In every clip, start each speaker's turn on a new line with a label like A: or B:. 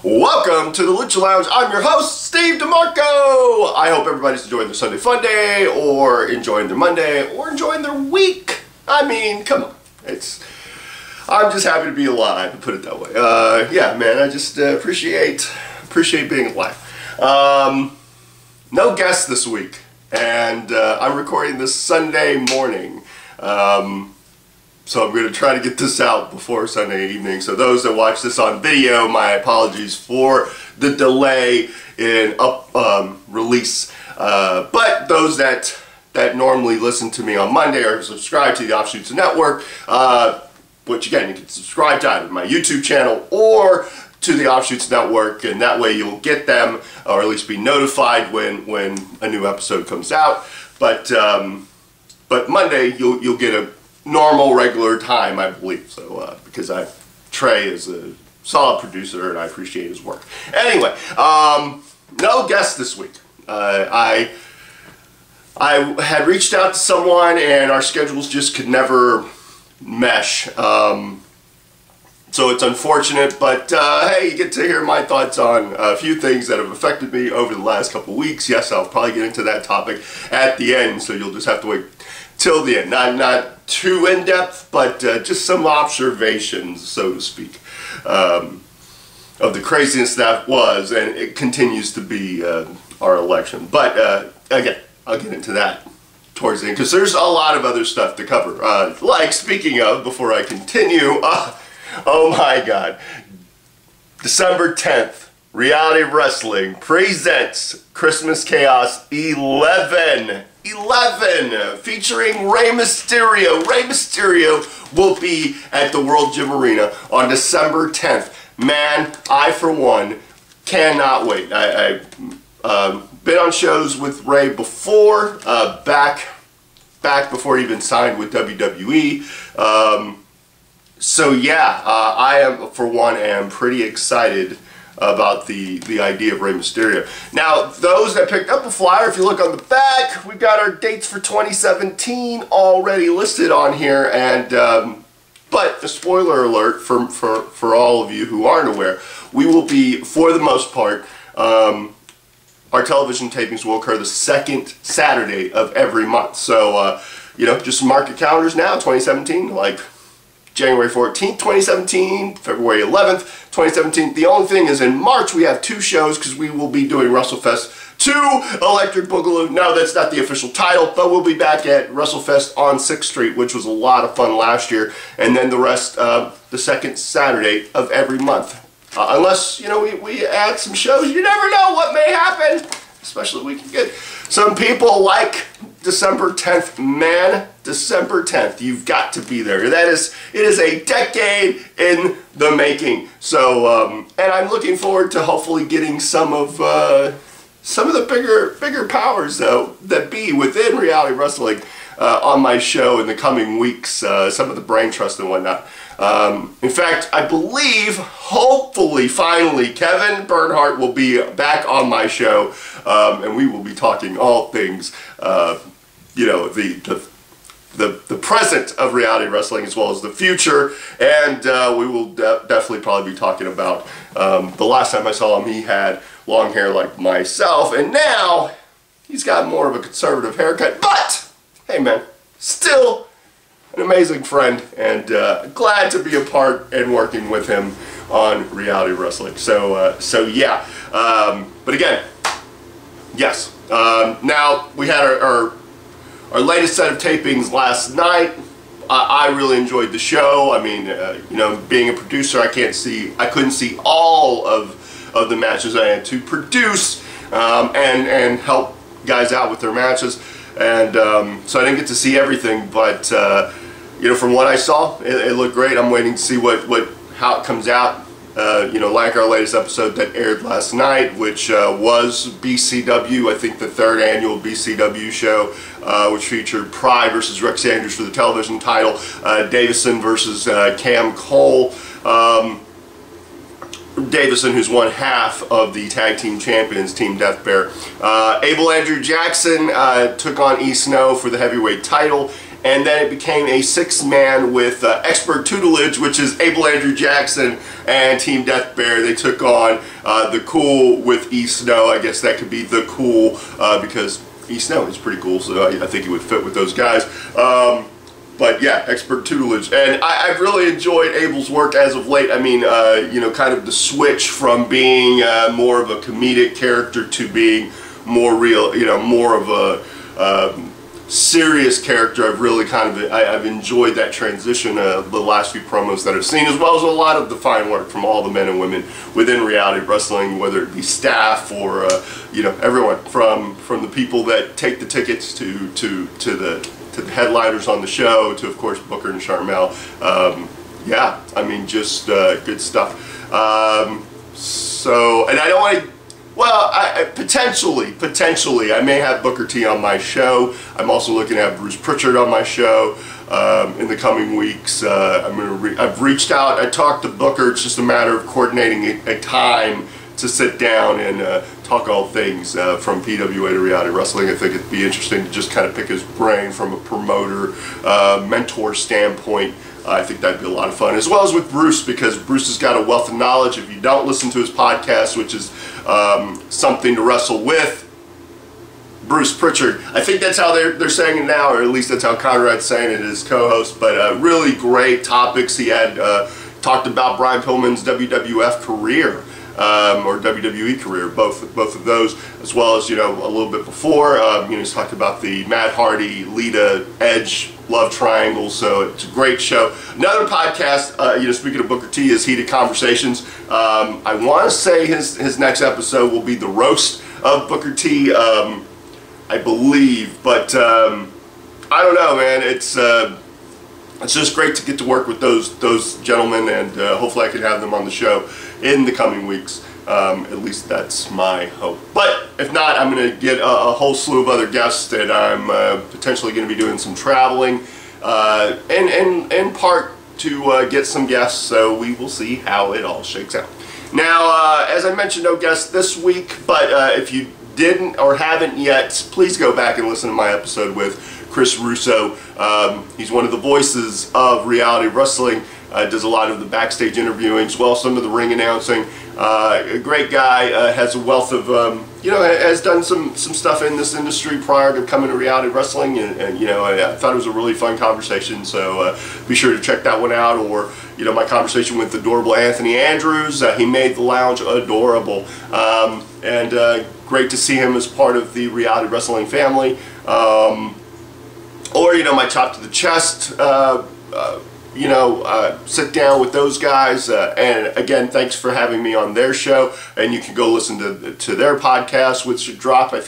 A: Welcome to the Lucha Lounge. I'm your host, Steve DeMarco. I hope everybody's enjoying their Sunday Fun Day, or enjoying their Monday, or enjoying their week. I mean, come on. I'm just happy to be alive, to put it that way. Yeah, man, I just appreciate being alive. No guests this week, and I'm recording this Sunday morning. So I'm going to try to get this out before Sunday evening. So those that watch this on video, my apologies for the delay in release. But those that normally listen to me on Monday or subscribe to the Offshoots Network, which again, you can subscribe to either my YouTube channel or to the Offshoots Network, and that way you'll get them, or at least be notified when a new episode comes out. But Monday you'll get a normal, regular time, I believe. So because Trey is a solid producer and I appreciate his work. Anyway, no guests this week. I had reached out to someone and our schedules just could never mesh. So it's unfortunate, but hey, you get to hear my thoughts on a few things that have affected me over the last couple weeks. Yes, I'll probably get into that topic at the end, so you'll just have to wait till the end. Not too in-depth, but just some observations, so to speak, of the craziness that was, and it continues to be our election. But again, I'll get into that towards the end, because there's a lot of other stuff to cover. Like, speaking of, before I continue, oh my God, December 10th, Reality Wrestling presents Christmas Chaos 11, featuring Rey Mysterio. Rey Mysterio will be at the World Gym Arena on December 10th. Man, I for one cannot wait. I've been on shows with Rey before, back before he even signed with WWE. So yeah, I am for one am pretty excited about the idea of Rey Mysterio. Now, those that picked up a flyer, if you look on the back, we've got our dates for 2017 already listed on here. And but a spoiler alert for all of you who aren't aware, we will be, for the most part, our television tapings will occur the second Saturday of every month. So you know, just mark your calendars now. 2017, like January 14th, 2017, February 11th, 2017. The only thing is in March we have two shows, because we will be doing WrestleFest 2 Electric Boogaloo. No, that's not the official title, but we'll be back at WrestleFest on 6th Street, which was a lot of fun last year. And then the rest the second Saturday of every month. Unless, you know, we add some shows, you never know what may happen. Especially we can get some people like December 10th. Man, December 10th, you've got to be there. It is a decade in the making. So, and I'm looking forward to hopefully getting some of the bigger powers, though, that be within Reality Wrestling on my show in the coming weeks. Some of the brain trust and whatnot. In fact, I believe, hopefully, finally, Kevin Bernhardt will be back on my show, and we will be talking all things, you know, the present of Reality Wrestling as well as the future, and we will definitely probably be talking about the last time I saw him, he had long hair like myself, and now he's got more of a conservative haircut, but hey man, still an amazing friend, and glad to be a part and working with him on Reality Wrestling. So yeah, but again, yes. Now we had our latest set of tapings last night. I really enjoyed the show. I mean, you know, being a producer, I couldn't see all of the matches I had to produce and help guys out with their matches. And so I didn't get to see everything, but you know, from what I saw, it looked great. I'm waiting to see how it comes out. You know, like our latest episode that aired last night, which was BCW, I think the 3rd annual BCW show, which featured Pride versus Rex Andrews for the television title, Davison versus Cam Cole. Davison, who's one half of the tag team champions, Team Death Bear. Abel Andrew Jackson took on E. Snow for the heavyweight title, and then it became a 6-man with expert tutelage, which is Abel Andrew Jackson and Team Death Bear. They took on the Cool with E Snow. I guess that could be the Cool because E Snow is pretty cool, so I think he would fit with those guys. But yeah, expert tutelage, and I've really enjoyed Abel's work as of late. I mean, you know, kind of the switch from being more of a comedic character to being more real, you know, more of a serious character. I've really I've enjoyed that transition the last few promos that I've seen, as well as a lot of the fine work from all the men and women within reality wrestling, whether it be staff or you know, everyone from the people that take the tickets to the headliners on the show, to of course Booker and Charmel. Yeah, I mean, just good stuff. So, and I don't want to, well, potentially I may have Booker T on my show. I'm also looking to have Bruce Pritchard on my show in the coming weeks. I've reached out, I talked to Booker. It's just a matter of coordinating a time to sit down and talk all things from PWA to reality wrestling. I think it'd be interesting to just kind of pick his brain from a promoter, mentor standpoint. I think that'd be a lot of fun, as well as with Bruce, because Bruce has got a wealth of knowledge. If you don't listen to his podcast, which is Something to Wrestle With, Bruce Pritchard, I think that's how they're saying it now, or at least that's how Conrad's saying it, his co-host. But really great topics. He had talked about Brian Pillman's WWF career. Or WWE career, both of those, as well as, you know, a little bit before, you know, he's talked about the Matt Hardy, Lita, Edge love triangle. So it's a great show. Another podcast, you know, speaking of Booker T, is Heated Conversations. I want to say his next episode will be the roast of Booker T, I believe, but I don't know, man. It's just great to get to work with those gentlemen, and hopefully I can have them on the show in the coming weeks. At least that's my hope. But if not, I'm going to get a whole slew of other guests, and I'm potentially going to be doing some traveling, in part to get some guests, so we will see how it all shakes out. Now, as I mentioned, no guests this week, but if you didn't or haven't yet, please go back and listen to my episode with Chris Russo. He's one of the voices of reality wrestling. Does a lot of the backstage interviewing, as well as some of the ring announcing. A great guy, has a wealth of, you know, has done some stuff in this industry prior to coming to reality wrestling, and you know, I thought it was a really fun conversation, so be sure to check that one out. Or, you know, my conversation with adorable Anthony Andrews. He made the lounge adorable, and great to see him as part of the reality wrestling family. Or, you know, my Chop to the Chest, you know, sit down with those guys, and again, thanks for having me on their show. And you can go listen to their podcast, which should drop, I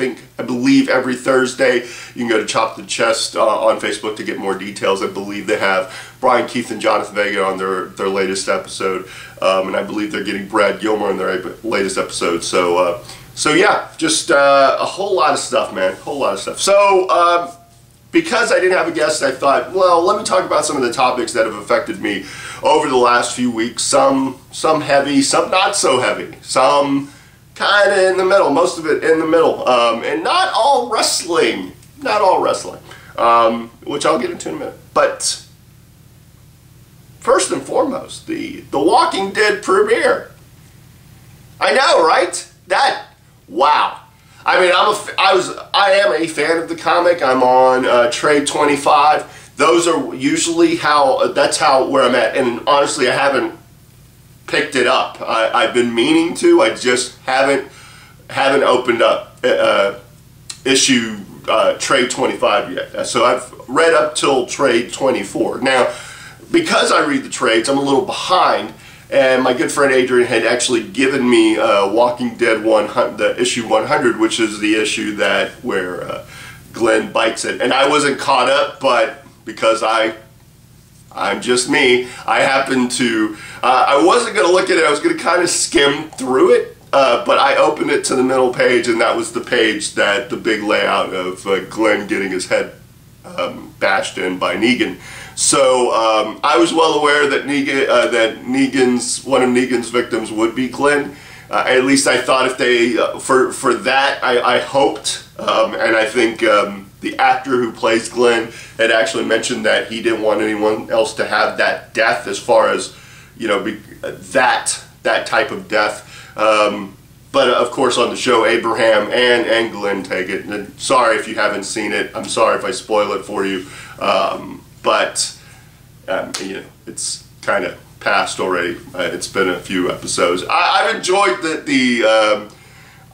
A: believe, every Thursday. You can go to Chop the Chest on Facebook to get more details. I believe they have Brian Keith and Jonathan Vega on their latest episode, and I believe they're getting Brad Gilmore in their latest episode. So yeah, just a whole lot of stuff, man, whole lot of stuff. So because I didn't have a guest, I thought, well, let me talk about some of the topics that have affected me over the last few weeks. Some heavy, some not so heavy, some kind of in the middle, most of it in the middle, and not all wrestling, which I'll get into in a minute. But first and foremost, the Walking Dead premiere. I know, right? Wow. I mean, I am a fan of the comic. I'm on Trade 25. Those are usually that's where I'm at. And honestly, I haven't picked it up. I've been meaning to. I just haven't opened up issue Trade 25 yet. So I've read up till Trade 24. Now, because I read the trades, I'm a little behind. And my good friend Adrian had actually given me Walking Dead 100, the issue 100, which is the issue where Glenn bites it. And I wasn't caught up, but because I'm just me, I happened to, I wasn't going to look at it, I was going to kind of skim through it, but I opened it to the middle page, and that was the page that the big layout of Glenn getting his head bashed in by Negan. So I was well aware that one of Negan's victims would be Glenn. At least I thought if they for that I hoped, and I think the actor who plays Glenn had actually mentioned that he didn't want anyone else to have that death, as far as, you know, that type of death. But of course on the show, Abraham and Glenn take it. And sorry if you haven't seen it. I'm sorry if I spoil it for you. But you know, it's kind of past already. It's been a few episodes. I've enjoyed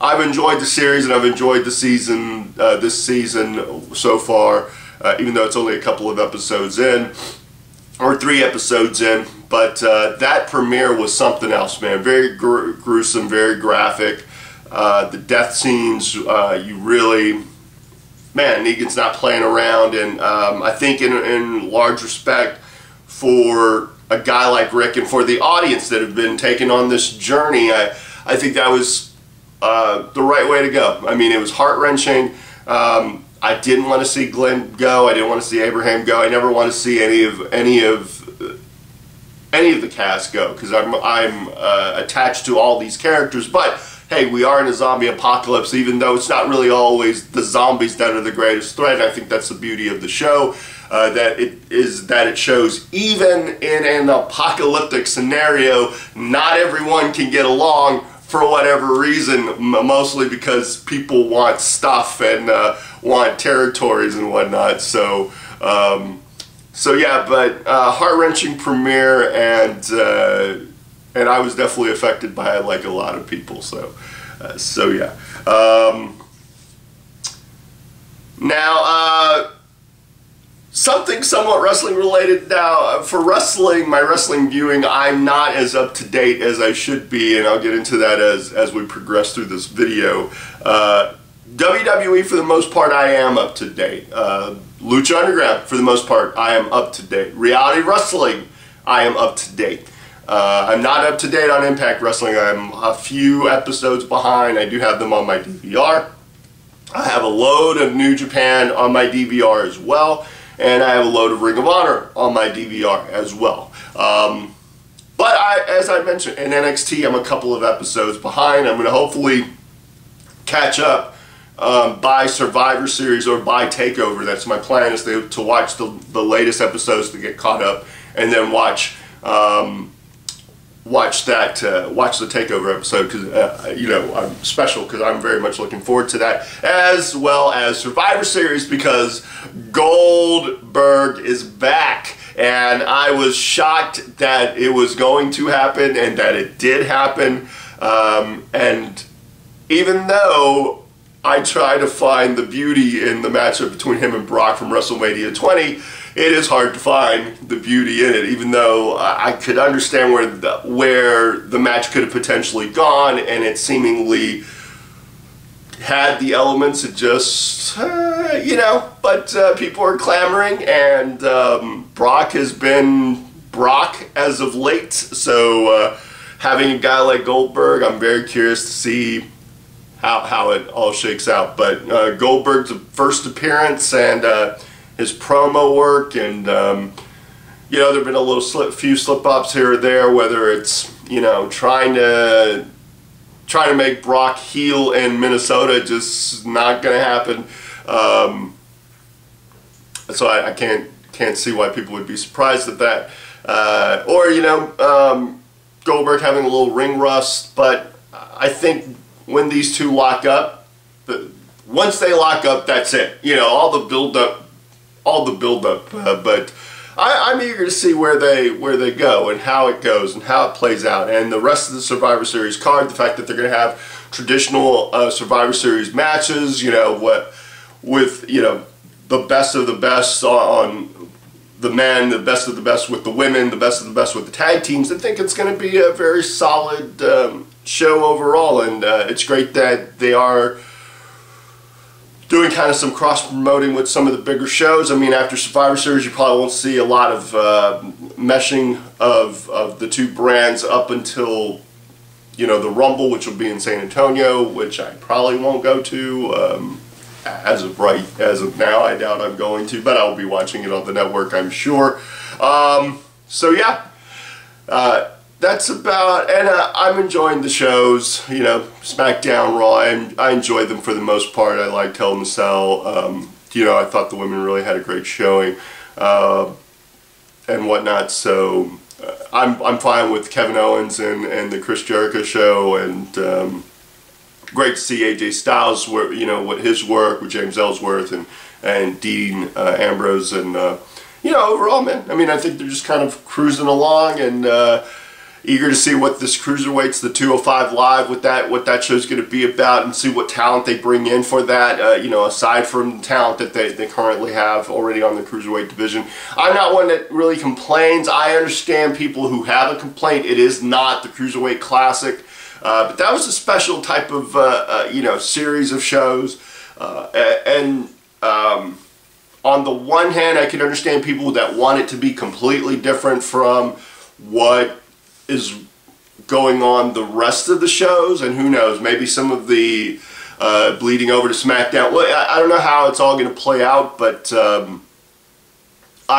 A: I've enjoyed the series, and I've enjoyed the season, this season so far, even though it's only a couple of episodes in, or 3 episodes in. But that premiere was something else, man. Very gruesome, very graphic. The death scenes, you really, man, Negan's not playing around. And I think in large respect for a guy like Rick and for the audience that have been taken on this journey, I think that was the right way to go. I mean, it was heart-wrenching. I didn't want to see Glenn go. I didn't want to see Abraham go. I never want to see any of the cast go, because I'm attached to all these characters. But hey, we are in a zombie apocalypse, even though it's not really always the zombies that are the greatest threat. I think that's the beauty of the show, that it shows even in an apocalyptic scenario, not everyone can get along for whatever reason, mostly because people want stuff and want territories and whatnot. So yeah, but heart-wrenching premiere, and I was definitely affected by it, like a lot of people. So yeah. Now, something somewhat wrestling related. Now, for wrestling, my wrestling viewing, I'm not as up to date as I should be, and I'll get into that as we progress through this video. WWE, for the most part, I am up to date. Lucha Underground, for the most part, I am up to date. Reality Wrestling, I am up to date. I'm not up to date on Impact Wrestling. I'm a few episodes behind. I do have them on my DVR. I have a load of New Japan on my DVR as well, and I have a load of Ring of Honor on my DVR as well. But as I mentioned, in NXT, I'm a couple of episodes behind. I'm going to hopefully catch up by Survivor Series or by TakeOver. That's my plan, is to watch the latest episodes to get caught up, and then watch the TakeOver episode, because you know, I'm special because I'm very much looking forward to that, as well as Survivor Series, because Goldberg is back, and I was shocked that it was going to happen and that it did happen. And even though I try to find the beauty in the matchup between him and Brock from WrestleMania 20, it is hard to find the beauty in it, even though I could understand where the match could have potentially gone, and it seemingly had the elements. It just, you know, but people are clamoring, and Brock has been Brock as of late, so having a guy like Goldberg, I'm very curious to see how it all shakes out. But Goldberg's first appearance, and his promo work, and you know, there have been few slip-ups here or there, whether it's, you know, trying to make Brock heel in Minnesota, just not going to happen. So I can't see why people would be surprised at that. Or, you know, Goldberg having a little ring rust. But I think when these two lock up, once they lock up, that's it. You know, all the build-up. But I'm eager to see where they go, and how it goes, and how it plays out, and the rest of the Survivor Series card. The fact that they're going to have traditional Survivor Series matches, you know, with you know, the best of the best on the men, the best of the best with the women, the best of the best with the tag teams. I think it's going to be a very solid show overall, and it's great that they are doing kind of some cross-promoting with some of the bigger shows. I mean, after Survivor Series, you probably won't see a lot of meshing of the two brands up until, you know, the Rumble, which will be in San Antonio, which I probably won't go to. As of now, I doubt I'm going to, but I'll be watching it on the network, I'm sure. So yeah, that's about, and I'm enjoying the shows, you know, SmackDown, Raw. I enjoy them for the most part. I like Hell in a Cell. I thought the women really had a great showing and whatnot. So I'm fine with Kevin Owens and the Chris Jericho show, and great to see AJ Styles, what his work with James Ellsworth and Dean Ambrose, and overall, man, I mean, I think they're just kind of cruising along, and eager to see what this Cruiserweights, the 205 Live, what that show's going to be about, and see what talent they bring in for that, aside from the talent that they currently have already on the Cruiserweight division. I'm not one that really complains. I understand people who have a complaint. It is not the Cruiserweight Classic, but that was a special type of, series of shows, on the one hand, I can understand people that want it to be completely different from what is going on the rest of the shows, and who knows, maybe some of the bleeding over to SmackDown. Well, I don't know how it's all going to play out, but I'm,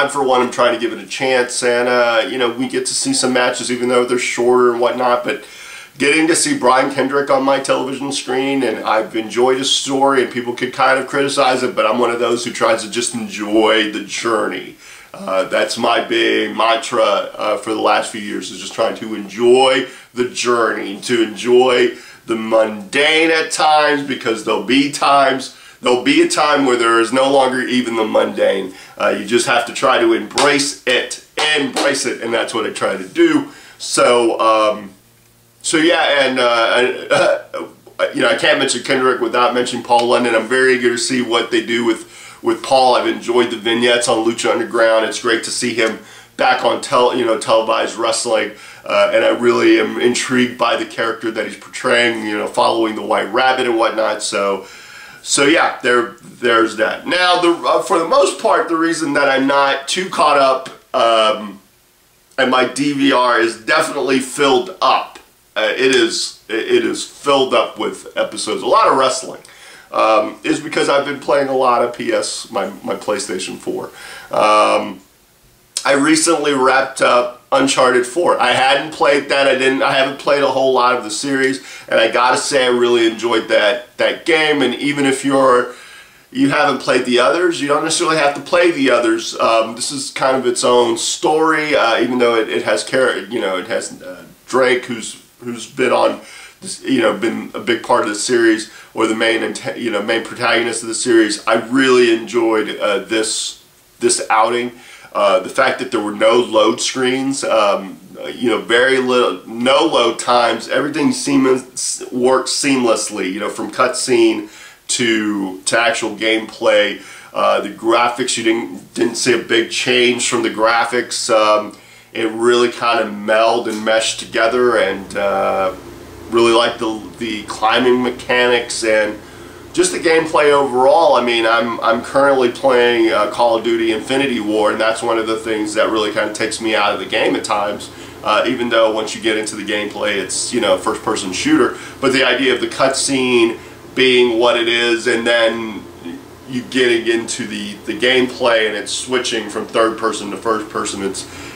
A: for one, I'm trying to give it a chance, and we get to see some matches, even though they're shorter and whatnot, but getting to see Brian Kendrick on my television screen, and I've enjoyed his story, and people could kind of criticize it, but I'm one of those who tries to just enjoy the journey. That's my big mantra for the last few years, is just trying to enjoy the journey, to enjoy the mundane at times, because there'll be a time where there is no longer even the mundane. You just have to try to embrace it, and that's what I try to do. So yeah, and I can't mention Kendrick without mentioning Paul London. I'm very eager to see what they do with Paul. I've enjoyed the vignettes on Lucha Underground. It's great to see him back on televised wrestling, and I really am intrigued by the character that he's portraying, following the White Rabbit and whatnot. So yeah, there's that. Now, for the most part, the reason that I'm not too caught up, and my DVR is definitely filled up. It is filled up with episodes, a lot of wrestling, is because I've been playing a lot of my PlayStation 4. I recently wrapped up Uncharted 4. I hadn't played that. I haven't played a whole lot of the series, and I gotta say I really enjoyed that game. And even if you haven't played the others, you don't necessarily have to play the others. This is kind of its own story, even though it has Drake, who's been on this, been a big part of the series, or the main protagonist of the series. I really enjoyed this outing. The fact that there were no load screens, very little, no load times. Everything worked seamlessly. From cutscene to actual gameplay. The graphics, you didn't see a big change from the graphics. It really kind of melded and meshed together, and really liked the climbing mechanics and just the gameplay overall. I mean, I'm currently playing Call of Duty Infinity War, and that's one of the things that really kind of takes me out of the game at times. Even though once you get into the gameplay, it's first-person shooter. But the idea of the cutscene being what it is, and then you getting into the gameplay, and it's switching from third person to first person,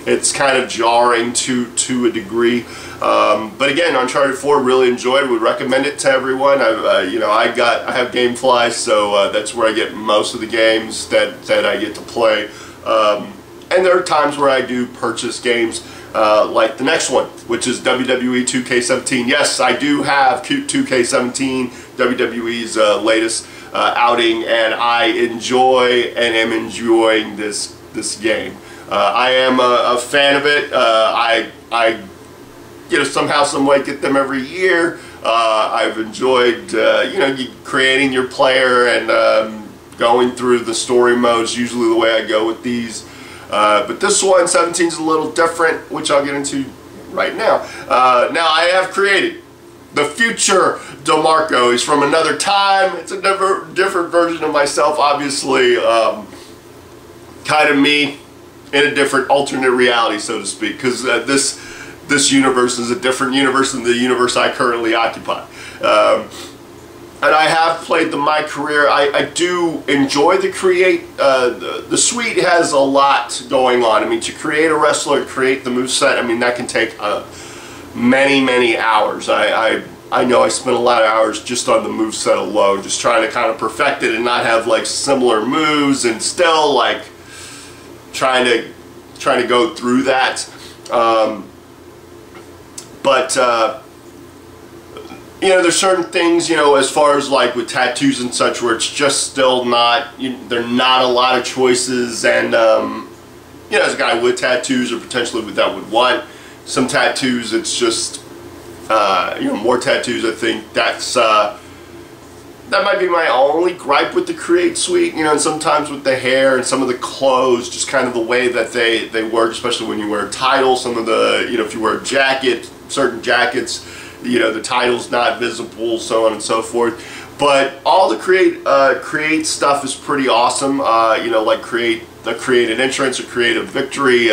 A: it's kind of jarring to a degree. But again, Uncharted 4, really enjoyed. Would recommend it to everyone. I have GameFly, so that's where I get most of the games that I get to play. And there are times where I do purchase games, like the next one, which is WWE 2K17. Yes, I do have 2K17, WWE's latest outing, and I enjoy and am enjoying this game. I am a fan of it. I somehow, some way get them every year. I've enjoyed creating your player and going through the story modes, usually the way I go with these. But this one, 17, is a little different, which I'll get into right now. Now, I have created the future DeMarco. He's from another time. It's a different version of myself, obviously. Kind of me in a different alternate reality, so to speak, because this universe is a different universe than the universe I currently occupy. And I have played my career. I do enjoy the the suite has a lot going on. I mean, to create a wrestler, create the moveset, I mean, that can take many hours. I I know I spent a lot of hours just on the moveset alone, just trying to kind of perfect it and not have like similar moves, and still like trying to go through that. You know, there's certain things, you know, as far as like with tattoos and such, where it's just still not, there are not a lot of choices, and you know, as a guy with tattoos, or potentially that would want some tattoos, it's just you know, more tattoos. I think that's that might be my only gripe with the Create Suite, you know, and sometimes with the hair and some of the clothes, just kind of the way that they work, especially when you wear a title. Some of the, you know, if you wear a jacket, certain jackets, you know, the title's not visible, so on and so forth. But all the create stuff is pretty awesome. You know, like create an entrance or create a victory.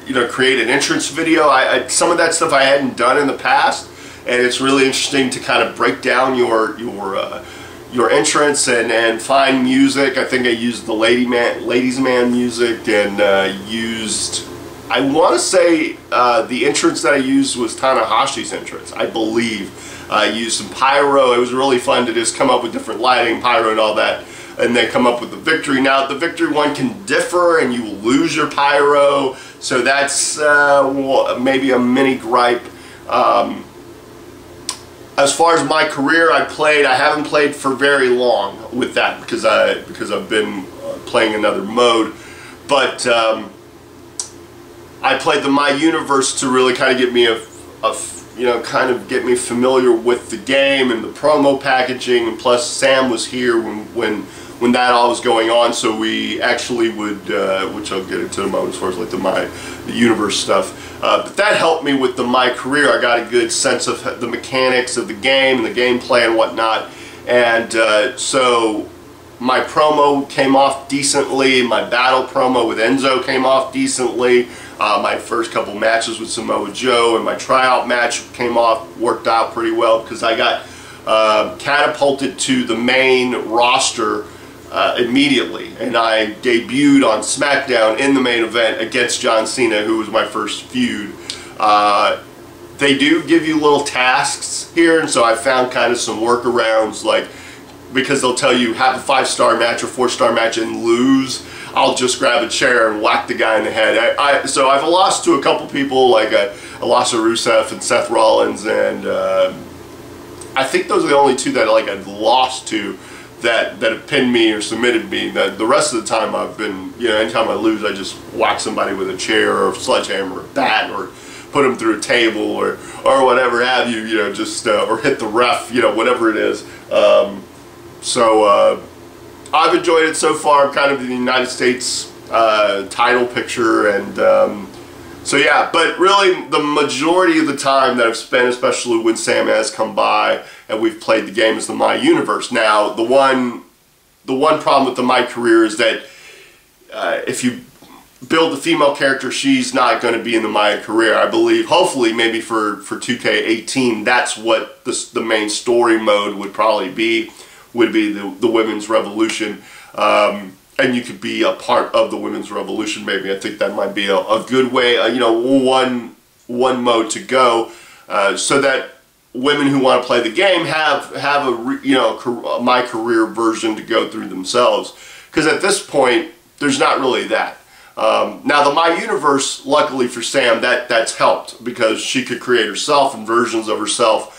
A: You know, create an entrance video. Some of that stuff I hadn't done in the past, and it's really interesting to kind of break down your entrance and find music. I think I used the Ladies Man music, and used, I want to say the entrance that I used was Tanahashi's entrance, I believe. I used some pyro. It was really fun to just come up with different lighting, pyro and all that, and then come up with the victory. Now the victory one can differ, and you will lose your pyro, so that's maybe a mini gripe. As far as my career, I haven't played for very long with that, because I've been playing another mode, but I played the My Universe to really kind of get me you know, kind of get me familiar with the game and the promo packaging, and plus Sam was here when that all was going on, so we actually would, which I'll get into in a moment as far as like the Universe stuff, but that helped me with the My Career. I got a good sense of the mechanics of the game and the gameplay and whatnot, and so my promo came off decently, my battle promo with Enzo came off decently. My first couple matches with Samoa Joe and my tryout match worked out pretty well, because I got catapulted to the main roster immediately, and I debuted on SmackDown in the main event against John Cena, who was my first feud. They do give you little tasks here, and so I found kind of some workarounds, like, because they'll tell you have a 5-star match or 4-star match and lose, I'll just grab a chair and whack the guy in the head. So I've lost to a couple people, like I lost to Rusev and Seth Rollins, and I think those are the only two that like I've lost to that have pinned me or submitted me. The rest of the time I've been, you know, anytime I lose, I just whack somebody with a chair or a sledgehammer or a bat, or put them through a table, or whatever have you, you know, just or hit the ref, you know, whatever it is. I've enjoyed it so far. I'm kind of in the United States title picture, and so yeah, but really the majority of the time that I've spent, especially when Sam has come by and we've played the game, is the My Universe. Now the one problem with the My Career is that if you build the female character, she's not going to be in the My Career. I believe, hopefully, maybe for 2K18, that's what the main story mode would probably be. Would be the Women's Revolution, and you could be a part of the Women's Revolution. Maybe I think that might be a good way, you know, one mode to go, so that women who want to play the game have a My Career version to go through themselves. Because at this point, there's not really that. Now the My Universe, luckily for Sam, that's helped, because she could create herself and versions of herself.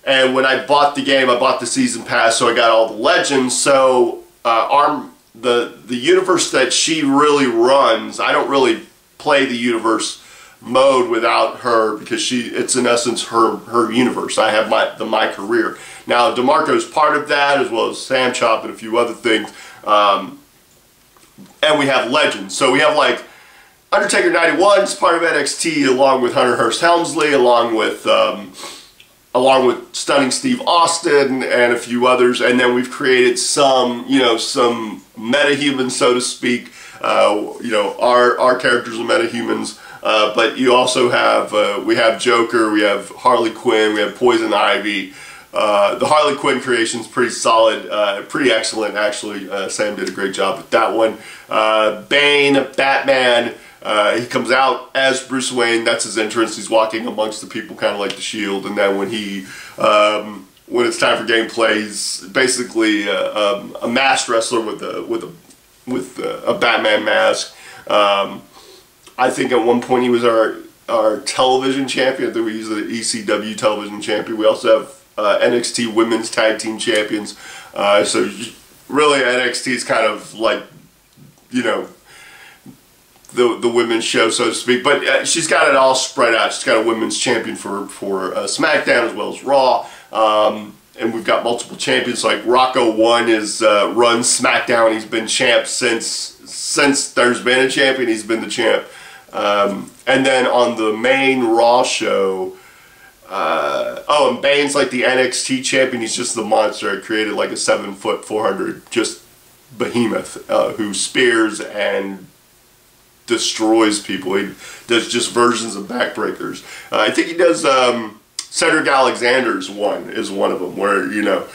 A: And when I bought the game, I bought the season pass, so I got all the legends. So the universe that she really runs, I don't really play the universe mode without her, because it's in essence her universe. I have My Career. Now DeMarco's part of that, as well as Sam Chop and a few other things. And we have legends. So we have like Undertaker 91 is part of NXT, along with Hunter Hearst Helmsley, along with Stunning Steve Austin and a few others, and then we've created some metahumans, so to speak. Our characters are metahumans, but you also have we have Joker, we have Harley Quinn, we have Poison Ivy. The Harley Quinn creation is pretty solid, pretty excellent actually. Sam did a great job with that one. Bane, Batman, he comes out as Bruce Wayne. That's his entrance. He's walking amongst the people, kind of like the Shield. And then when when it's time for gameplay, he's basically a masked wrestler with a Batman mask. I think at one point he was our television champion. I think we use the ECW television champion. We also have NXT Women's Tag Team Champions. So really NXT is kind of like, you know, the women's show, so to speak. But she's got it all spread out. She's got a women's champion for SmackDown as well as Raw. And we've got multiple champions. Like Rocco One runs SmackDown. He's been champ since there's been a champion. He's been the champ. And then on the main Raw show, and Bane's like the NXT champion. He's just the monster. I created like a 7-foot, 400 just behemoth who spears and destroys people. He does just versions of backbreakers. I think he does Cedric Alexander's one is one of them, where, you know,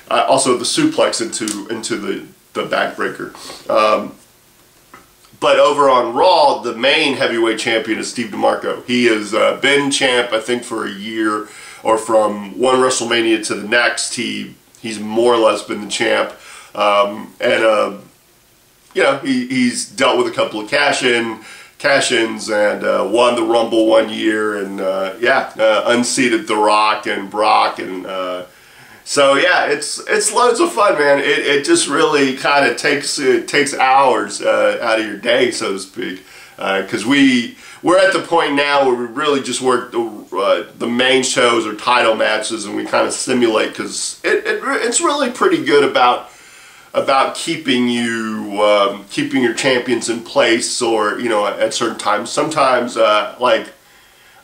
A: also the suplex into the backbreaker. But over on Raw, the main heavyweight champion is Steve DeMarco. He has been champ, I think, for a year, or from one WrestleMania to the next. He's more or less been the champ, you know, he's dealt with a couple of cash-ins, and won the Rumble one year, and unseated The Rock and Brock, and so yeah, it's loads of fun, man. It just really kind of takes hours out of your day, so to speak, because we're at the point now where we really just work the main shows or title matches, and we kind of simulate, because it's really pretty good about keeping your champions in place, or, you know, at certain times. Sometimes, like,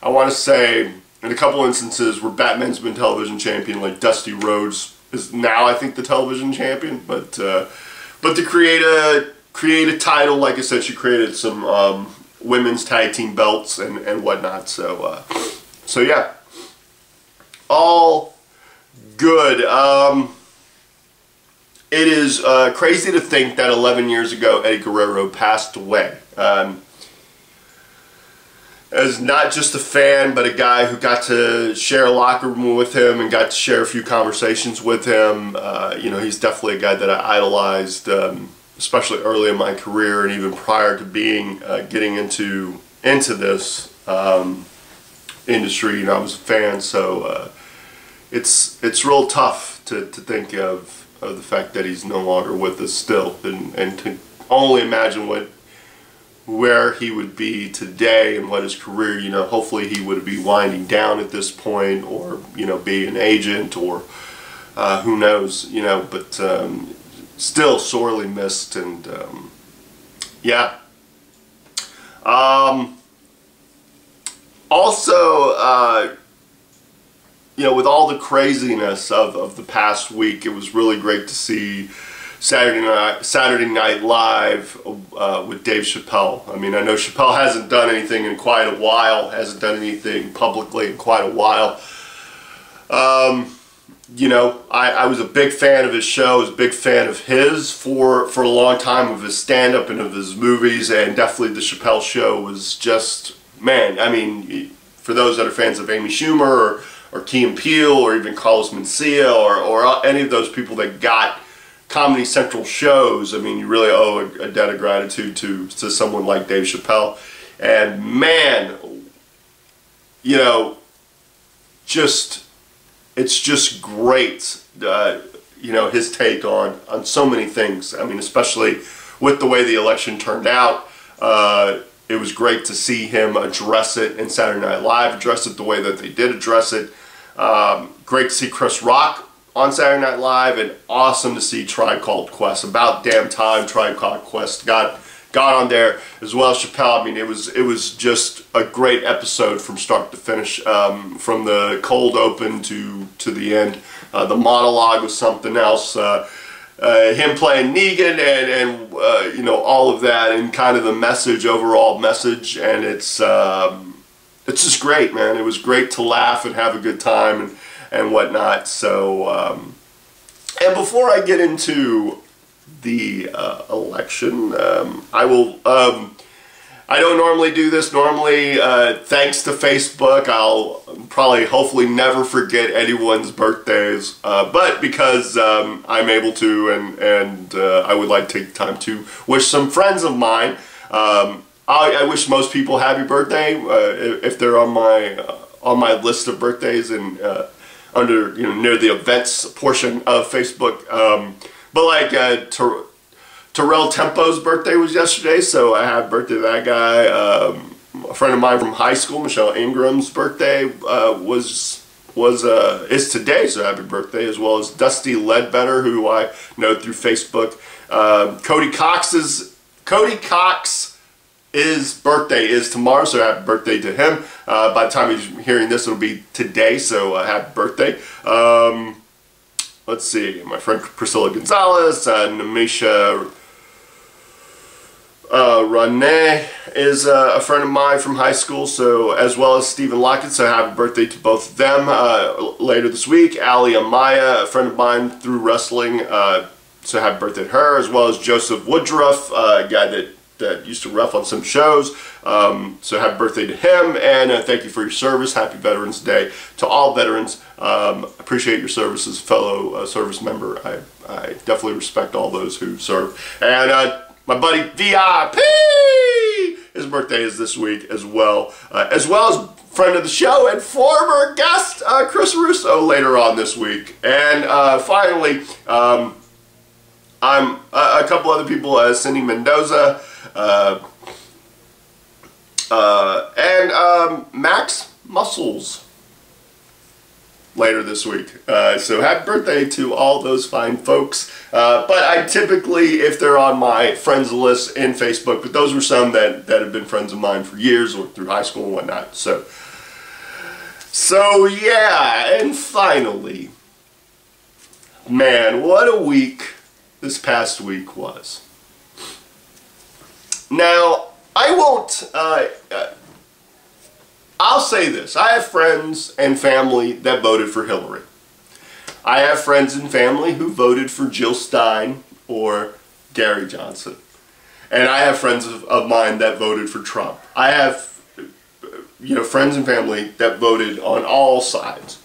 A: I want to say, in a couple instances where Batman's been television champion, like Dusty Rhodes is now, I think, the television champion. But to create a title, like I said, she created some women's tag team belts and whatnot. So yeah, all good. It is crazy to think that 11 years ago, Eddie Guerrero passed away. As not just a fan, but a guy who got to share a locker room with him and got to share a few conversations with him. You know, he's definitely a guy that I idolized, especially early in my career, and even prior to getting into this industry. You know, I was a fan, so it's real tough to think of the fact that he's no longer with us still, and to only imagine where he would be today and what his career, you know, hopefully he would be winding down at this point, or, you know, be an agent, or who knows, you know, but still sorely missed. And yeah. Also, you know, with all the craziness of the past week, it was really great to see Saturday Night Live with Dave Chappelle. I mean, I know Chappelle hasn't done anything in quite a while, hasn't done anything publicly in quite a while. You know, I was a big fan of his show, I was a big fan of his for a long time, of his stand-up and of his movies, and definitely the Chappelle Show was just, man, I mean, for those that are fans of Amy Schumer, or Key and Peele, or even Carlos Mencia, or any of those people that got Comedy Central shows, I mean, you really owe a debt of gratitude to someone like Dave Chappelle. And man, you know, it's just great, you know, his take on so many things. I mean, especially with the way the election turned out, it was great to see him address it in Saturday Night Live, address it the way that they did address it. Great to see Chris Rock on Saturday Night Live, and awesome to see Tribe Called Quest. About damn time Tribe Called Quest got on there, as well as Chappelle. I mean, it was just a great episode from start to finish, from the cold open to the end. The monologue was something else. Him playing Negan, and you know, all of that, and kind of the message, overall message, and it's just great, man. It was great to laugh and have a good time and whatnot. So, and before I get into the election, I will, I don't normally do this. Normally, thanks to Facebook, I'll probably, hopefully, never forget anyone's birthdays. But because I'm able to, and I would like to take time to wish some friends of mine. I wish most people happy birthday if they're on my list of birthdays and under near the events portion of Facebook. But like Terrell Tempo's birthday was yesterday, so I have birthday to that guy. A friend of mine from high school, Michelle Ingram's birthday is today, so happy birthday, as well as Dusty Ledbetter, who I know through Facebook. Cody Cox's birthday is tomorrow, so happy birthday to him. By the time he's hearing this, it'll be today, so happy birthday. Let's see, my friend Priscilla Gonzalez, Namisha Renee is a friend of mine from high school, so as well as Stephen Lockett, so happy birthday to both of them later this week. Ali Amaya, a friend of mine through wrestling, so happy birthday to her, as well as Joseph Woodruff, a guy that used to ref on some shows, so happy birthday to him, and thank you for your service. Happy Veterans Day to all veterans. Appreciate your service as a fellow service member. I definitely respect all those who serve. And my buddy VIP, his birthday is this week as well as friend of the show and former guest Chris Russo later on this week. And finally, I'm a couple other people, Cindy Mendoza, and Max Muscles later this week. So happy birthday to all those fine folks. But I typically, if they're on my friends list in Facebook, but those were some that have been friends of mine for years or through high school and whatnot. So yeah, and finally, man, what a week this past week was. Now, I won't, I'll say this. I have friends and family that voted for Hillary. I have friends and family who voted for Jill Stein or Gary Johnson. And I have friends of mine that voted for Trump. I have, friends and family that voted on all sides.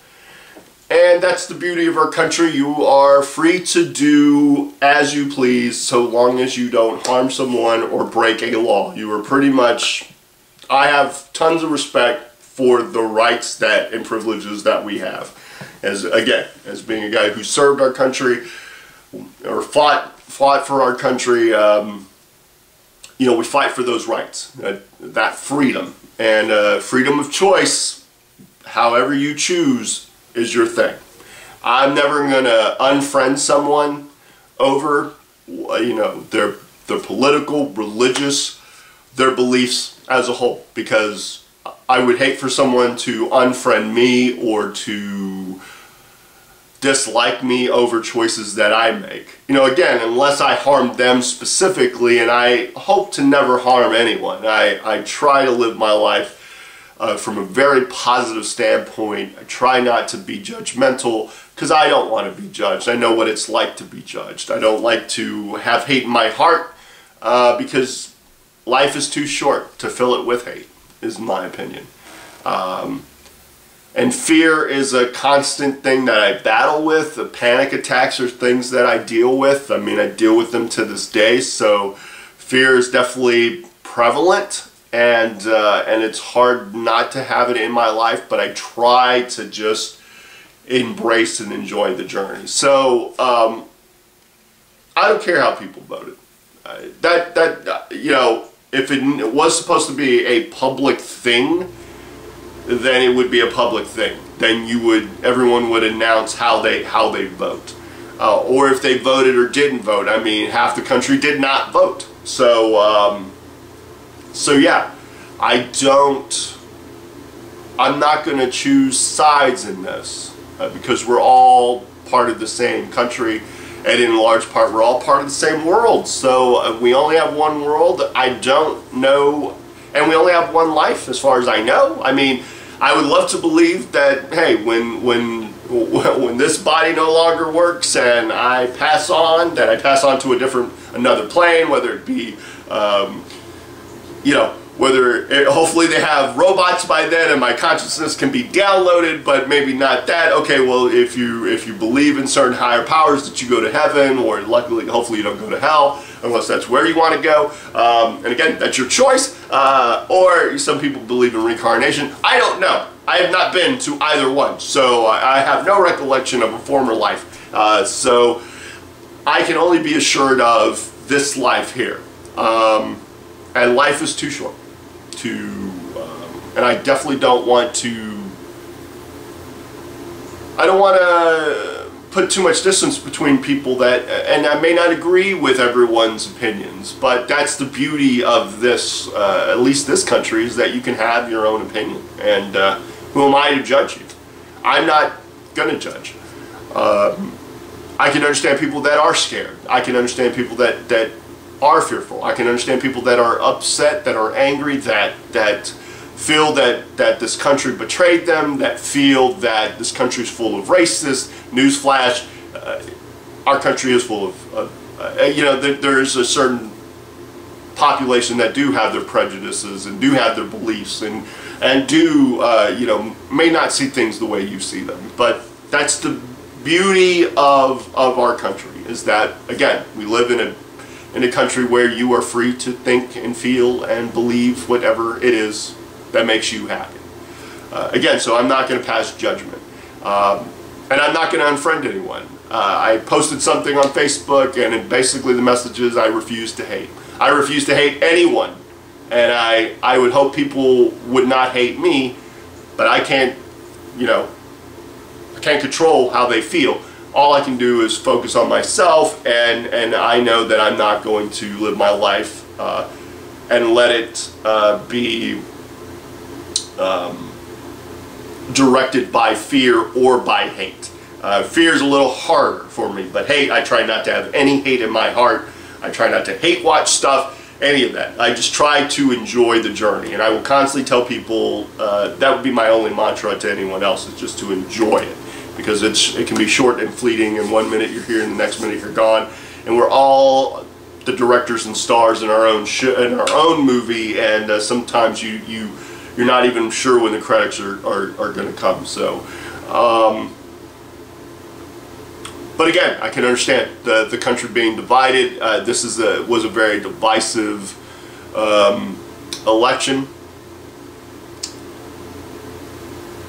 A: And that's the beauty of our country. You are free to do as you please so long as you don't harm someone or break a law. You are pretty much, I have tons of respect for the rights and privileges that we have. As being a guy who served our country or fought for our country, we fight for those rights, that freedom. And freedom of choice, however you choose, is your thing. I'm never going to unfriend someone over, their political, religious, their beliefs as a whole, because I would hate for someone to unfriend me or to dislike me over choices that I make. Again, unless I harm them specifically, and I hope to never harm anyone. I try to live my life from a very positive standpoint. I try not to be judgmental because I don't want to be judged. I know what it's like to be judged. I don't like to have hate in my heart because life is too short to fill it with hate, is my opinion. And fear is a constant thing that I battle with. The panic attacks are things that I deal with. I mean, I deal with them to this day. So fear is definitely prevalent. And it's hard not to have it in my life, but I try to just embrace and enjoy the journey. So I don't care how people voted. If it was supposed to be a public thing, then it would be a public thing. Then everyone would announce how they vote, or if they voted or didn't vote. I mean, half the country did not vote. So yeah, I'm not going to choose sides in this because we're all part of the same country, and in large part we're all part of the same world. So we only have one world. I don't know, and we only have one life as far as I know. I mean, I would love to believe that, hey, when this body no longer works and I pass on, that I pass on to another plane, whether it be hopefully they have robots by then and my consciousness can be downloaded, but maybe not that. Okay, well, if you believe in certain higher powers that you go to heaven, or luckily, hopefully you don't go to hell, unless that's where you want to go. And again, that's your choice. Or some people believe in reincarnation. I don't know. I have not been to either one, so I have no recollection of a former life. So I can only be assured of this life here. And life is too short. And I definitely don't want to, put too much distance between people that, and I may not agree with everyone's opinions, but that's the beauty of this, at least this country, is that you can have your own opinion. And who am I to judge you? I'm not going to judge. I can understand people that are scared. I can understand people that are fearful. I can understand people that are upset, that are angry, that feel that this country betrayed them, that feel that this country is full of racists. Newsflash, our country is full of, there's a certain population that do have their prejudices and do have their beliefs and do, may not see things the way you see them. But that's the beauty of our country, is that, again, we live in a country where you are free to think and feel and believe whatever it is that makes you happy. Again, so I'm not going to pass judgment. And I'm not going to unfriend anyone. I posted something on Facebook, and basically the message is I refuse to hate. I refuse to hate anyone. And I would hope people would not hate me, but I can't, I can't control how they feel. All I can do is focus on myself, and I know that I'm not going to live my life and let it be directed by fear or by hate. Fear is a little harder for me, but hate, I try not to have any hate in my heart. I try not to hate watch stuff, any of that. I just try to enjoy the journey, and I will constantly tell people that would be my only mantra to anyone else, is just to enjoy it, because it can be short and fleeting, and 1 minute you're here and the next minute you're gone, and we're all the directors and stars in our own in our own movie, and sometimes you're not even sure when the credits are going to come. So, but again, I can understand the country being divided. This was a very divisive election.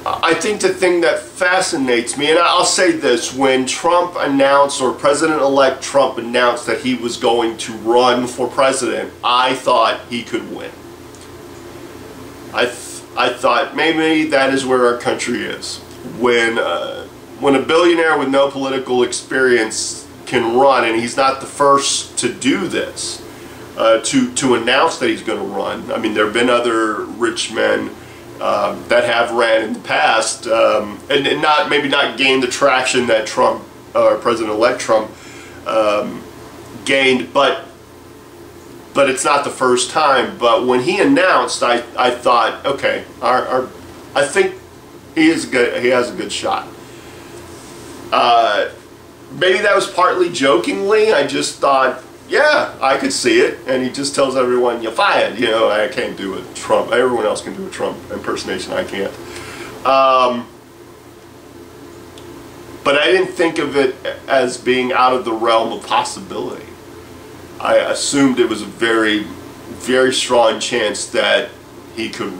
A: I think the thing that fascinates me, and I'll say this, when Trump announced, or President-elect Trump announced that he was going to run for president, I thought he could win. I thought maybe that is where our country is. When a billionaire with no political experience can run, and he's not the first to do this, to announce that he's going to run. I mean, there have been other rich men that have ran in the past, and maybe not gained the traction that Trump, or President-elect Trump, gained, but it's not the first time. But when he announced, I thought, okay, I think he has a good shot. Maybe that was partly jokingly. I just thought, yeah, I could see it. And he just tells everyone, you're fired. I can't do a Trump. Everyone else can do a Trump impersonation. I can't. But I didn't think of it as being out of the realm of possibility. I assumed it was a very, very strong chance that he could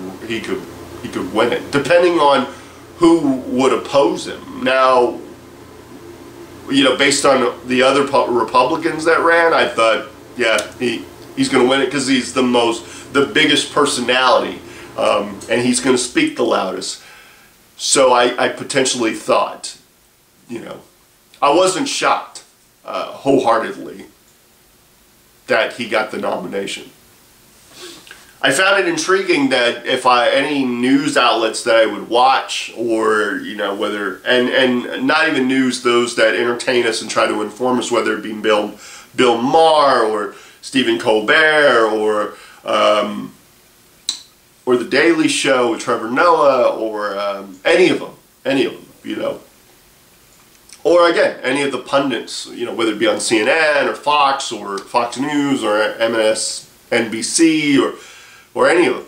A: win it, depending on who would oppose him. Now, based on the other Republicans that ran, I thought, yeah, he's going to win it because he's the biggest personality, and he's going to speak the loudest. So I potentially thought, I wasn't shocked wholeheartedly that he got the nomination. I found it intriguing that if any news outlets that I would watch, or whether and not even news, those that entertain us and try to inform us, whether it be Bill Maher or Stephen Colbert or the Daily Show with Trevor Noah, or any of them, or again, any of the pundits, whether it be on CNN or Fox News or MSNBC or or any of them.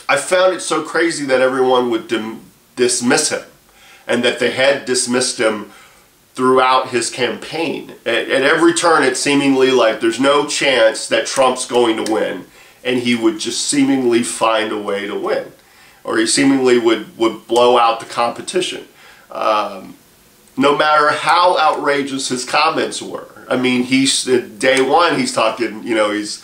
A: I found it so crazy that everyone would dismiss him, and that they had dismissed him throughout his campaign. At every turn, it's seemingly like there's no chance that Trump's going to win, and he would just seemingly find a way to win, or he seemingly would blow out the competition. No matter how outrageous his comments were. I mean, day one, he's talking, you know, he's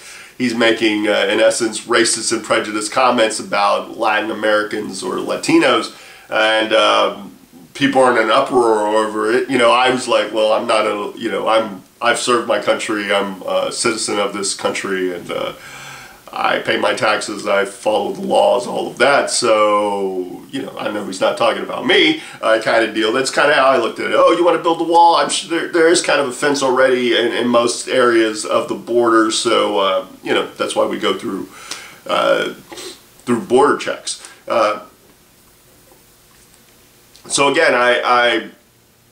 A: making, in essence, racist and prejudiced comments about Latin Americans or Latinos, and people are in an uproar over it. You know, I was like, well, I'm not a, you know, I've served my country, I'm a citizen of this country, and I pay my taxes, I follow the laws, all of that, so, you know, I know he's not talking about me, kind of deal. That's kind of how I looked at it. Oh, you want to build a wall? I'm sure there is kind of a fence already in most areas of the border, so, you know, that's why we go through border checks. So again, I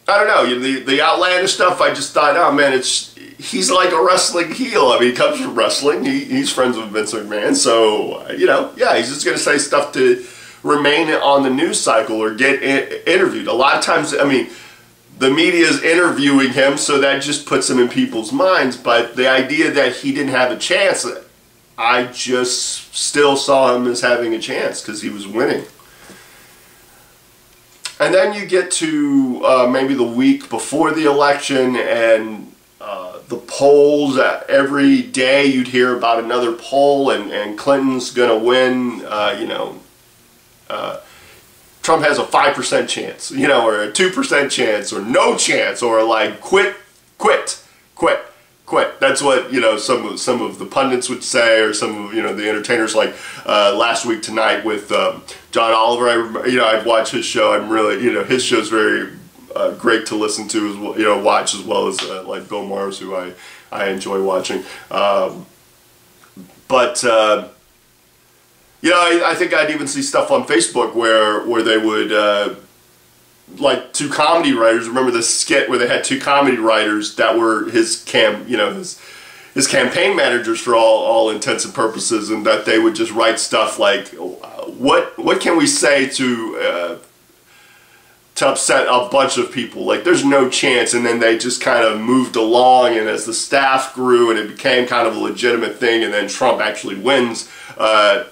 A: don't know, the outlandish stuff, I just thought, oh man, he's like a wrestling heel. I mean, he comes from wrestling. He's friends with Vince McMahon. So, you know, yeah, he's just going to say stuff to remain on the news cycle or get interviewed. A lot of times, I mean, the media is interviewing him, so that just puts him in people's minds. But the idea that he didn't have a chance, I just still saw him as having a chance because he was winning. And then you get to maybe the week before the election, and the polls, every day you'd hear about another poll, and Clinton's going to win, you know, Trump has a 5% chance, you know, or a 2% chance, or no chance, or like quit. That's what, you know, some of the pundits would say, or some of, you know, the entertainers, like last week tonight with John Oliver. I'd watch his show. I'm really, you know, his show's very great to listen to, as well, you know, watch, as well as like Bill Maher's, who I enjoy watching. You know, I think I'd even see stuff on Facebook where they would like two comedy writers. Remember the skit where they had two comedy writers that were his campaign managers for all intents and purposes, and that they would just write stuff like, what can we say to upset a bunch of people? Like, there's no chance. And then they just kind of moved along, and as the staff grew and it became kind of a legitimate thing, and then Trump actually wins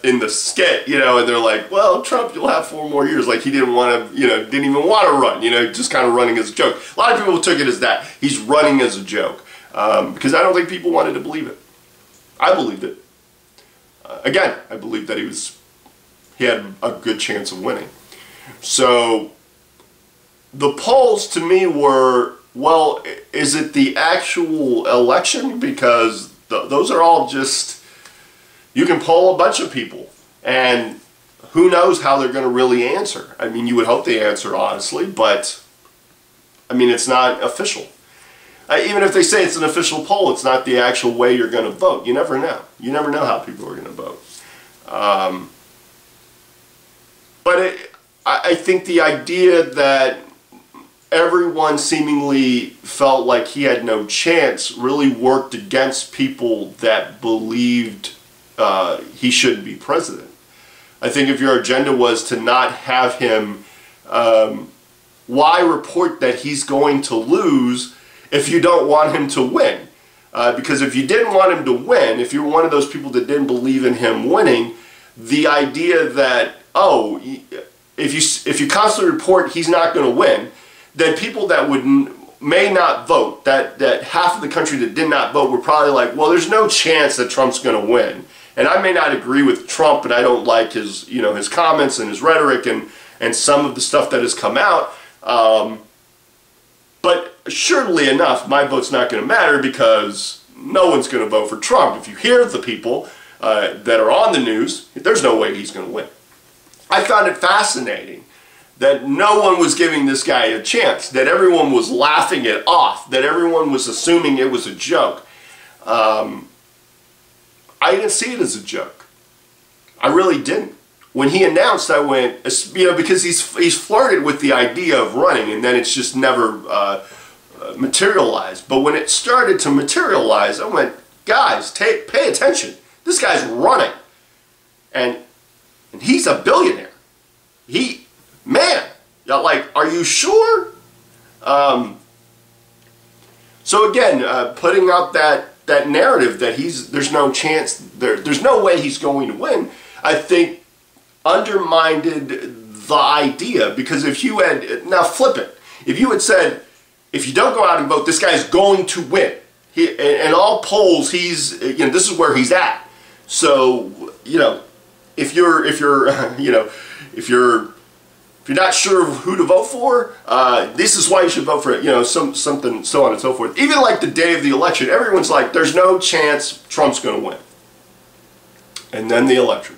A: in the skit, you know, and they're like, well, Trump, you'll have 4 more years. Like, he didn't want to, you know, didn't even want to run, you know, just kind of running as a joke. A lot of people took it as that. He's running as a joke. Because I don't think people wanted to believe it. I believed it. Again, I believed that he had a good chance of winning. So the polls to me were, well, is it the actual election? Because those are all just, you can poll a bunch of people, and who knows how they're going to really answer. I mean, you would hope they answer honestly, but I mean, it's not official. Even if they say it's an official poll, it's not the actual way you're going to vote. You never know. You never know how people are going to vote. But I think the idea that everyone seemingly felt like he had no chance really worked against people that believed he shouldn't be president. I think if your agenda was to not have him, why report that he's going to lose if you don't want him to win? Because if you didn't want him to win, if you're one of those people that didn't believe in him winning, the idea that, oh, if you constantly report he's not going to win, then people that may not vote, that half of the country that did not vote, were probably like, well, there's no chance that Trump's going to win. And I may not agree with Trump, and I don't like his, you know, his comments and his rhetoric and some of the stuff that has come out. But surely enough, my vote's not going to matter because no one's going to vote for Trump. If you hear the people that are on the news, there's no way he's going to win. I found it fascinating that no one was giving this guy a chance, that everyone was laughing it off, that everyone was assuming it was a joke. I didn't see it as a joke. I really didn't. When he announced, I went, you know, because he's flirted with the idea of running, and then it's just never materialized. But when it started to materialize, I went, guys, pay attention. This guy's running, and he's a billionaire. Man, like, are you sure? So again, putting out that narrative that there's no chance, there's no way he's going to win, I think undermined the idea. Because if you had, now flip it, if you had said, if you don't go out and vote, this guy's going to win. In all polls, this is where he's at. So, if you're not sure of who to vote for, this is why you should vote for it, something, so on and so forth. Even like the day of the election, everyone's like, there's no chance Trump's going to win. And then the election.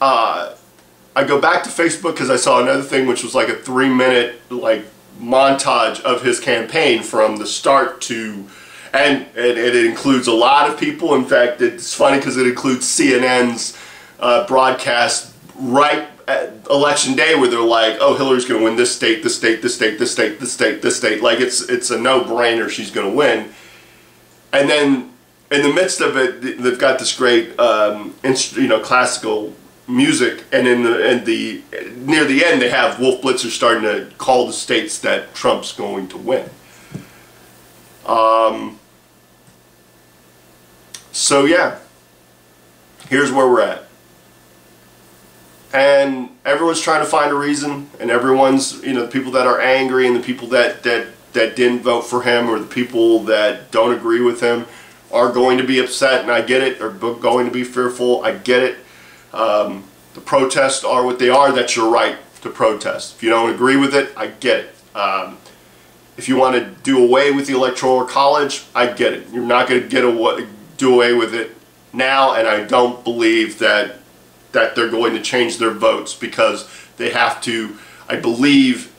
A: I go back to Facebook because I saw another thing which was like a 3-minute montage of his campaign from the start to, and it includes a lot of people. In fact, it's funny because it includes CNN's broadcast right at election day, where they're like, oh, Hillary's going to win this state, this state, this state, this state, this state, this state. Like, it's a no-brainer, she's going to win. And then in the midst of it, they've got this great classical music, and near the end they have Wolf Blitzer starting to call the states that Trump's going to win. So yeah, here's where we're at. And everyone's trying to find a reason, and everyone's, the people that are angry and the people that didn't vote for him, or the people that don't agree with him, are going to be upset, and I get it, are going to be fearful, I get it. The protests are what they are. That's your right to protest. If you don't agree with it, I get it. If you want to do away with the Electoral College, I get it. You're not going to do away with it now, and I don't believe that they're going to change their votes, because they have to, I believe,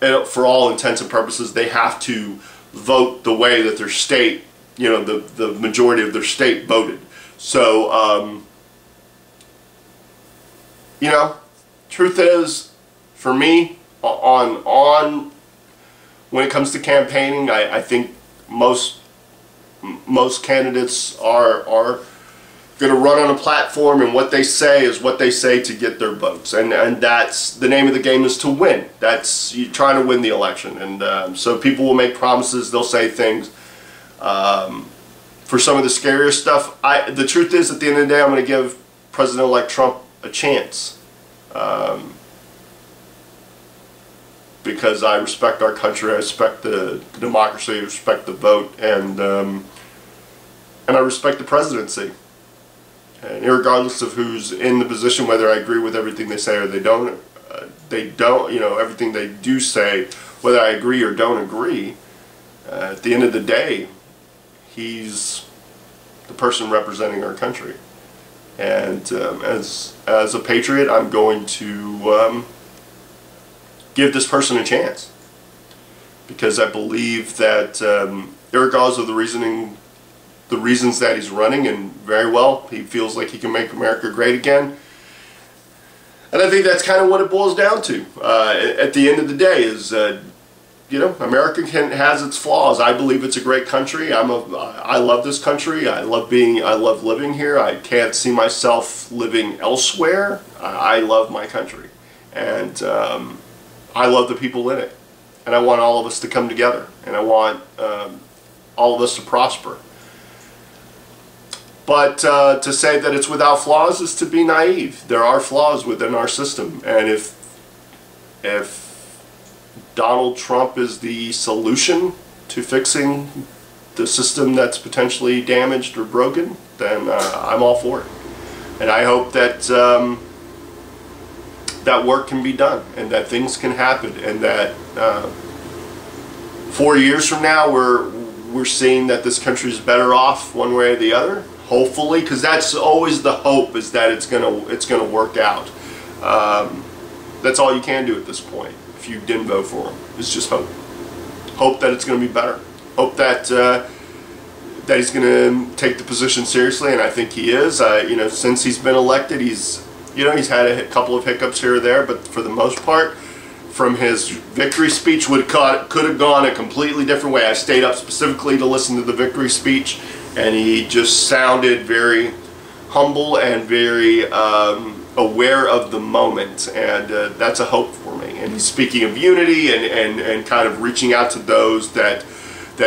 A: for all intents and purposes, they have to vote the way that their state, the majority of their state voted. So, truth is, for me, when it comes to campaigning, I think most candidates are going to run on a platform, and what they say is what they say to get their votes, and that's the name of the game, is to win. That's, you're trying to win the election, and so people will make promises, they'll say things. For some of the scarier stuff, the truth is, at the end of the day, I'm going to give President-elect Trump a chance, because I respect our country, I respect the democracy, I respect the vote, and I respect the presidency. And irregardless of who's in the position, whether I agree with everything they say or they don't, everything they do say, whether I agree or don't agree, at the end of the day, he's the person representing our country. And as a patriot, I'm going to give this person a chance, because I believe that irregardless of the reasons that he's running, and very well, he feels like he can make America great again. And I think that's kind of what it boils down to. At the end of the day, is America has its flaws. I believe it's a great country. I love this country. I love living here. I can't see myself living elsewhere. I love my country, and I love the people in it. And I want all of us to come together, and I want all of us to prosper. But to say that it's without flaws is to be naive. There are flaws within our system, and if Donald Trump is the solution to fixing the system that's potentially damaged or broken, then I'm all for it. And I hope that that work can be done, and that things can happen, and that 4 years from now we're seeing that this country is better off one way or the other. Hopefully, because that's always the hope, is that it's gonna work out. That's all you can do at this point. If you didn't vote for him, it's just hope. Hope that it's going to be better. Hope that that he's going to take the position seriously, and I think he is. Since he's been elected, he's had a couple of hiccups here or there, but for the most part, from his victory speech could have gone a completely different way. I stayed up specifically to listen to the victory speech, and he just sounded very humble and very aware of the moment, and that's a hope for me. And he's speaking of unity and kind of reaching out to those that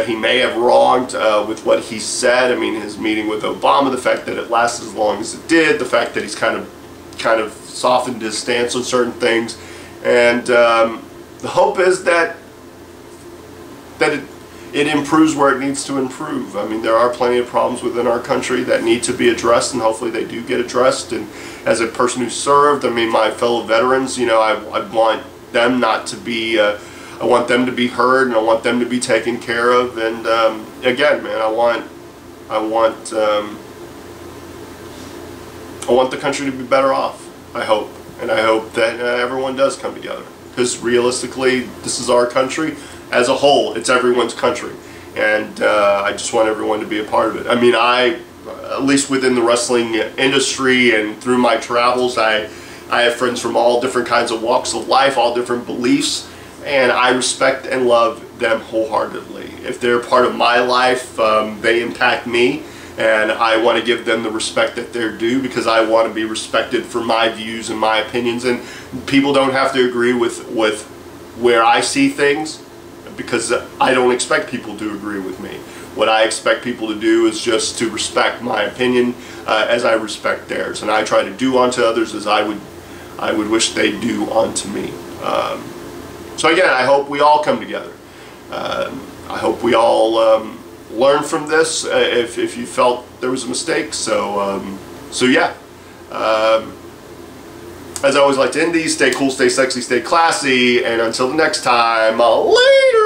A: he may have wronged with what he said. I mean, his meeting with Obama, the fact that it lasted as long as it did, the fact that he's kind of softened his stance on certain things, and the hope is that it improves where it needs to improve. I mean, there are plenty of problems within our country that need to be addressed, and hopefully they do get addressed. And as a person who served, I mean, my fellow veterans, you know, I want them not to be, I want them to be heard, and I want them to be taken care of. And again, man, I want the country to be better off. I hope, and I hope that everyone does come together, because realistically, this is our country. As a whole, it's everyone's country, and I just want everyone to be a part of it. I mean, at least within the wrestling industry and through my travels, I have friends from all different kinds of walks of life, all different beliefs, and I respect and love them wholeheartedly. If they're part of my life, they impact me, and I want to give them the respect that they're due, because I want to be respected for my views and my opinions. And people don't have to agree with where I see things, because I don't expect people to agree with me. What I expect people to do is just to respect my opinion as I respect theirs, and I try to do unto others as I would wish they do unto me. So again, I hope we all come together. I hope we all learn from this if you felt there was a mistake. So yeah. As I always like to end these, stay cool, stay sexy, stay classy, and until the next time, later!